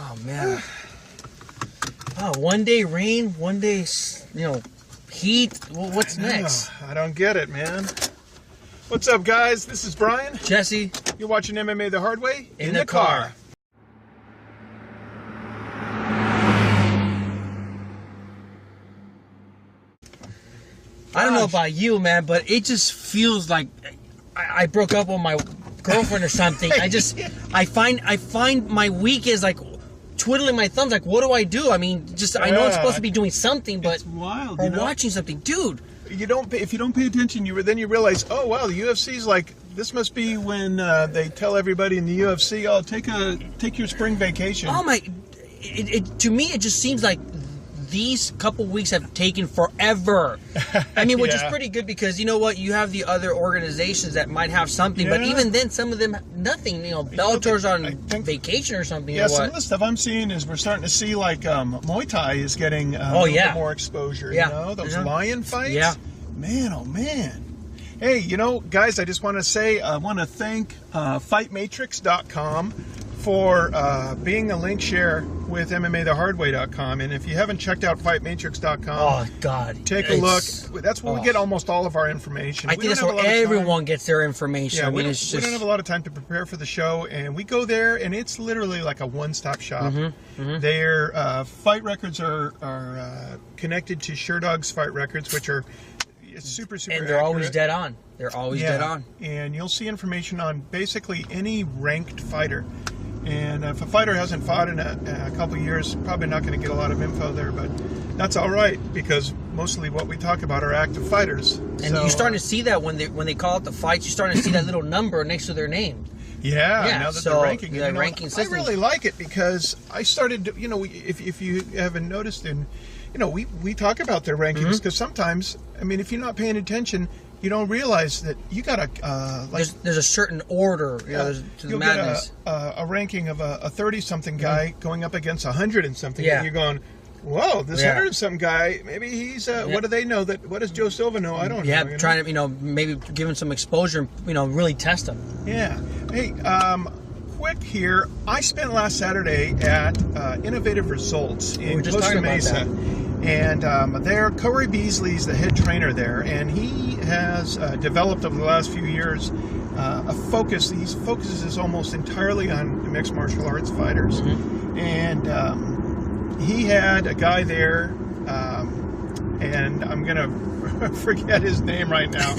Oh man. Oh, one day rain, one day, heat. Well, what's next? I don't get it, man. What's up, guys? This is Brian. Jesse. You're watching MMA the hard way in the car. I don't know about you, man, but it just feels like I broke up with my girlfriend or something. I find my week is like twiddling my thumbs. Like, what do I do? I mean, I know I'm supposed to be doing something, but it's wild, or watching something, dude. If you don't pay attention, then you realize, oh wow, the UFC's like, this must be when they tell everybody in the UFC, oh, take your spring vacation. Oh my! To me, it just seems like these couple weeks have taken forever. I mean, which is pretty good because you know what? You have the other organizations that might have something, but even then, some of them nothing. Bellator's on vacation or something. Yeah, or what? some of the stuff I'm seeing is we're starting to see like Muay Thai is getting a little bit more exposure. Yeah. You know, those lion fights. Yeah. Man, oh man. Hey, guys, I just want to say I want to thank FightMatrix.com for being a link share with MMAthehardway.com. And if you haven't checked out FightMatrix.com, oh god, take a look. That's where we get almost all of our information. I think that's where everyone gets their information. Yeah, I mean, we don't have a lot of time to prepare for the show, and we go there, and it's literally like a one-stop shop. Their fight records are connected to SureDog's fight records, which are super and they're accurate. always dead on. They're always dead on. And you'll see information on basically any ranked fighter. And if a fighter hasn't fought in a couple of years, probably not going to get a lot of info there, but that's all right because mostly what we talk about are active fighters. And you're starting to see that when they call it the fights, you're starting to see that little number next to their name. Yeah, now that they're ranking. The ranking system. I really like it because I started, if you haven't noticed, we talk about their rankings because sometimes, I mean, if you're not paying attention, you don't realize that you got there's a certain order to the madness. Get a ranking of a 30-something guy going up against 100-and-something, and you're going, whoa, this 100-something guy, maybe he's what do they know? What does Joe Silva know? I don't know. Yeah, trying to maybe give him some exposure, really test him. Yeah. Hey, quick here. I spent last Saturday at Innovative Results in Costa Mesa. And there, Corey Beasley's the head trainer there, and he has developed over the last few years a focus. He focuses almost entirely on mixed martial arts fighters. And he had a guy there, and I'm going to forget his name right now.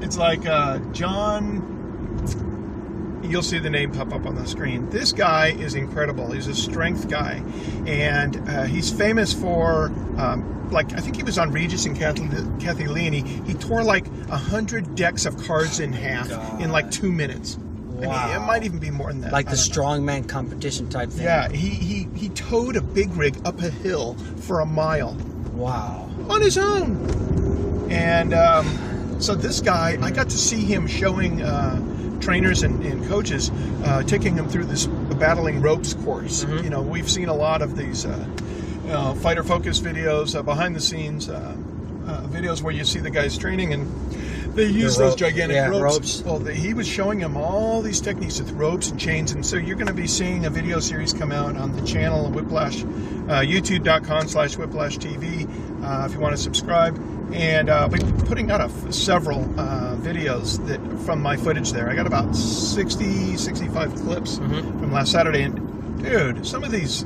It's like John... You'll see the name pop up on the screen. This guy is incredible. He's a strength guy, and he's famous for, I think he was on Regis and Kathy Lee, and he tore like 100 decks of cards in half in like 2 minutes. Wow. I mean, it might even be more than that. Like the strongman competition type thing. Yeah, he towed a big rig up a hill for a mile. Wow. On his own. And so this guy, I got to see him showing trainers and coaches taking them through this battling ropes course. We've seen a lot of these fighter focus videos, behind the scenes videos where you see the guys training and they use those gigantic ropes. Well, he was showing them all these techniques with ropes and chains, and so you're going to be seeing a video series come out on the channel Whiplash, youtube.com/Whiplash TV if you want to subscribe. And we're putting out several videos from my footage there. I got about 65 clips from last Saturday. And dude, some of these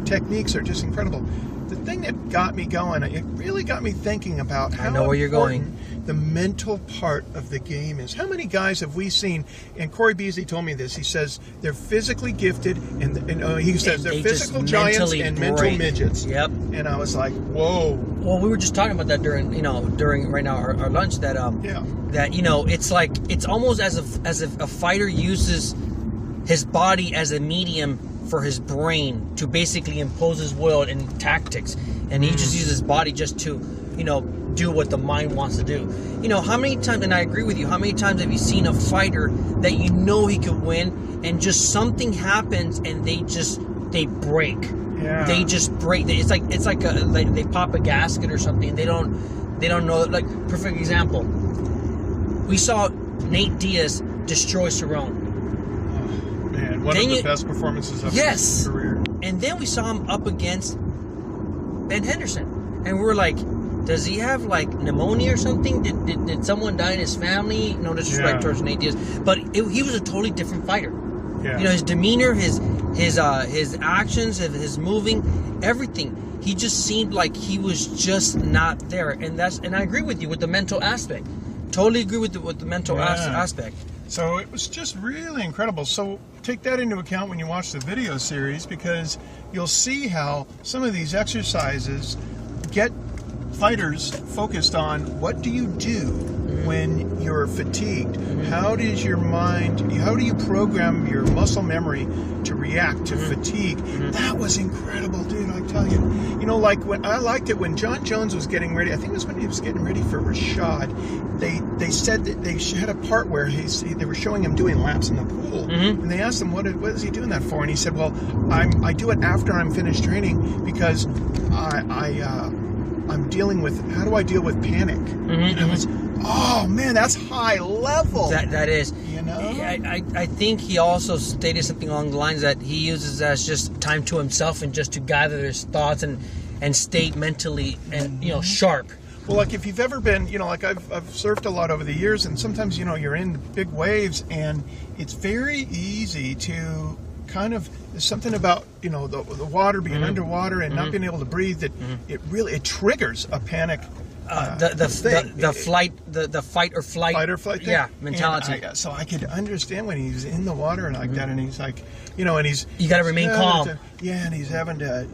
techniques are just incredible. The thing that got me going, it really got me thinking about how important the mental part of the game is. How many guys have we seen? And Corey Beasley told me this. He says they're physically gifted, and he says they're physical giants and mental midgets. Yep. And I was like, whoa. Well, we were just talking about that during right now our lunch. That it's almost as if a fighter uses his body as a medium for his brain to basically impose his will in tactics, and he just uses his body just to do what the mind wants to do. How many times, and I agree with you, how many times have you seen a fighter that he could win and just something happens and they break? Yeah. They just break. It's like they pop a gasket or something. They don't know. Like, perfect example. We saw Nate Diaz destroy Cerrone. And one of the best performances of his career. And then we saw him up against Ben Henderson. And we were like, does he have like pneumonia or something? Did someone die in his family? No disrespect towards Nate Diaz. But he was a totally different fighter. Yeah. You know, his demeanor, his actions, his moving, everything. He just seemed like he was just not there. And I agree with you with the mental aspect. Totally agree with the mental aspect. So it was just really incredible. So take that into account when you watch the video series, because you'll see how some of these exercises get fighters focused on what do you do when you're fatigued? How does your mind, how do you program your muscle memory to react to fatigue? That was incredible, dude, I tell you. You know, like I liked it when John Jones was getting ready. I think it was when he was getting ready for Rashad. They said that they had a part where they were showing him doing laps in the pool, and they asked him what is he doing that for, and he said, well, I do it after I'm finished training because I'm dealing with, how do I deal with panic? And I was, oh man, that's high level. That is. You know? I think he also stated something along the lines that he uses as just time to himself and just to gather his thoughts and stay mentally and sharp. Well, like if you've ever been, like I've surfed a lot over the years, and sometimes you're in big waves, and it's very easy to kind of, there's something about the water being underwater and not being able to breathe that it triggers a panic. The fight or flight thing. Yeah, mentality. So I could understand when he's in the water and like that, and he's like, and he's, you got to remain calm. And he's having to,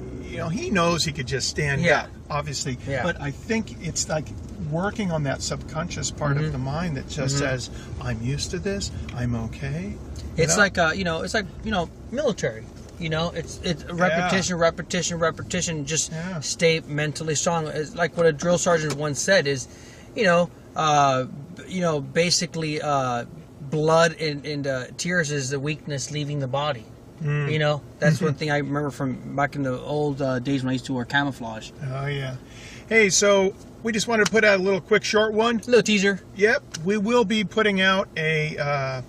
he knows he could just stand up, obviously. Yeah. But I think it's like working on that subconscious part of the mind that just says, I'm used to this, I'm okay. It's like it's like military. It's repetition. Just stay mentally strong. It's like what a drill sergeant once said is, basically, blood and tears is the weakness leaving the body. That's one thing I remember from back in the old days when I used to wear camouflage. Oh yeah. Hey, so we just wanted to put out a little quick short one. Little teaser. Yep, we will be putting out a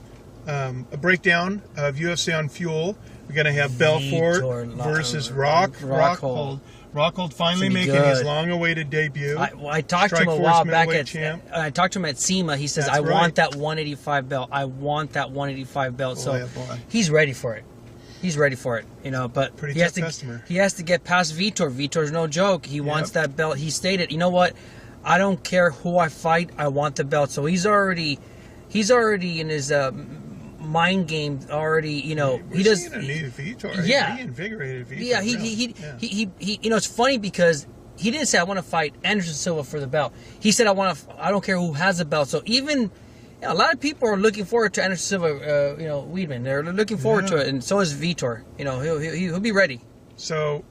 breakdown of UFC on Fuel. We're going to have Belfort versus Rockhold. Rockhold finally making his long-awaited debut. I talked to him a while back I talked to him at SEMA. He says, I want that 185 belt. I want that 185 belt. So he's ready for it. He's ready for it, but he has to get past Vitor. Vitor's no joke. He wants that belt. He stated, I don't care who I fight. I want the belt. So he's already in his mind game already. He does. A new Vitor. Reinvigorated Vitor. Yeah, he it's funny because he didn't say I want to fight Anderson Silva for the belt. He said I don't care who has the belt. So even a lot of people are looking forward to Anderson Silva. Weidman. They're looking forward to it, and so is Vitor. He'll be ready. So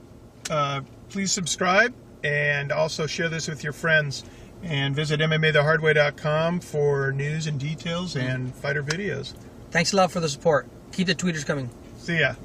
please subscribe and also share this with your friends. And visit MMAthehardway.com for news and details and fighter videos. Thanks a lot for the support. Keep the tweeters coming. See ya.